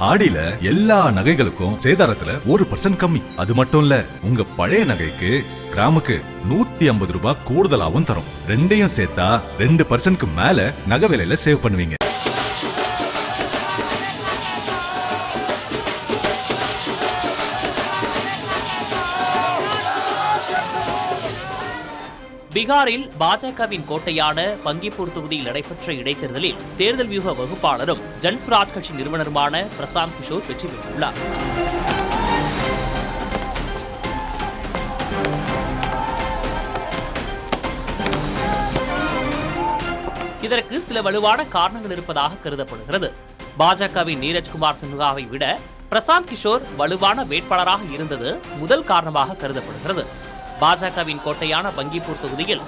ஆடியில எல்லா நகைகளுக்கும் சேதாரத்துல 1% கம்மி. அது மட்டும் இல்ல, உங்க பழைய நகைக்கு கிராமுக்கு 150 ரூபாய் கூடுதலாவும் தரும். ரெண்டையும் சேர்த்தா 2% மேல நகை விலையில சேவ் பண்ணுவீங்க. பீகாரில் பாஜகவின் கோட்டையான பங்கிப்பூர் தொகுதியில் நடைபெற்ற இடைத்தேர்தலில் தேர்தல் வியூக வகுப்பாளரும் ஜன்சுராஜ் கட்சி நிறுவனருமான பிரசாந்த் கிஷோர் வெற்றி பெற்றுள்ளார். இதற்கு சில வலுவான காரணங்கள் இருப்பதாக கருதப்படுகிறது. பாஜகவின் நீரஜ்குமார் சின்ஹாவை விட பிரசாந்த் கிஷோர் வலுவான வேட்பாளராக இருந்தது முதல் காரணமாக கருதப்படுகிறது. பாஜகவின் கோட்டையான பங்கிப்பூர் தொகுதியில்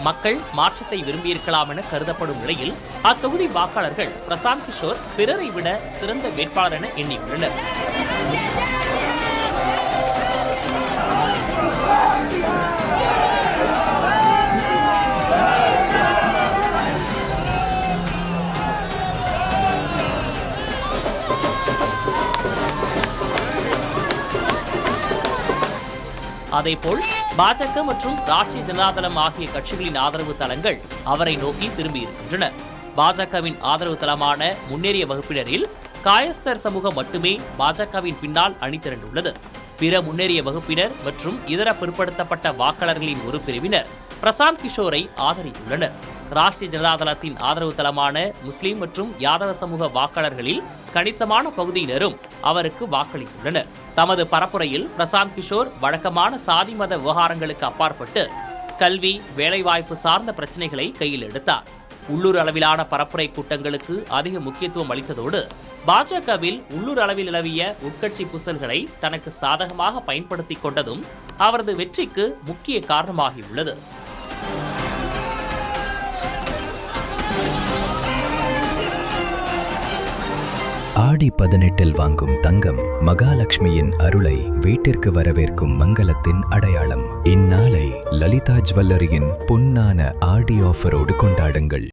மக்கள் மாற்றத்தை விரும்பியிருக்கலாம் என கருதப்படும் நிலையில் அத்தொகுதி வாக்காளர்கள் பிரசாந்த் கிஷோர் பிறரை விட சிறந்த வேட்பாளர் என எண்ணியுள்ளனர். அதேபோல் பாஜக மற்றும் ராஷ்டிரிய ஜனதாதளம் ஆகிய கட்சிகளின் ஆதரவு தளங்கள் அவரை நோக்கி திரும்பியிருக்கின்றன. பாஜகவின் ஆதரவு தளமான முன்னேறிய வகுப்பினரில் காயஸ்தர் சமூகம் மட்டுமே பாஜகவின் பின்னால் அணிதிரண்டுள்ளது. பிற முன்னேறிய வகுப்பினர் மற்றும் இதர பிற்படுத்தப்பட்ட வாக்காளர்களின் ஒரு பிரிவினர் பிரசாந்த் கிஷோரை ஆதரித்துள்ளனர். ராஷ்டிரிய ஜனதாதளத்தின் ஆதரவு தளமான முஸ்லிம் மற்றும் யாதவ சமூக வாக்காளர்களில் கணிசமான பகுதியினரும் அவருக்கு வாக்களித்துள்ளனர். தமது பரப்புரையில் பிரசாந்த் கிஷோர் வழக்கமான சாதி மத விவகாரங்களுக்கு அப்பாற்பட்டு கல்வி, வேலைவாய்ப்பு சார்ந்த பிரச்சனைகளை கையில் எடுத்தார். உள்ளூர் அளவிலான பரப்புரை கூட்டங்களுக்கு அதிக முக்கியத்துவம் அளித்ததோடு பாஜகவில் உள்ளூர் அளவில் நிலவிய உட்கட்சி பூசல்களை தனக்கு சாதகமாக பயன்படுத்திக் கொண்டதும் அவரது வெற்றிக்கு முக்கிய காரணமாகியுள்ளது. ஆடி 18 வாங்கும் தங்கம் மகாலட்சுமியின் அருளை வீட்டிற்கு வரவேற்கும் மங்களத்தின் அடையாளம். இந்நாளை லலிதா ஜுவல்லரியின் பொன்னான ஆடி ஆஃபரோடு கொண்டாடுங்கள்.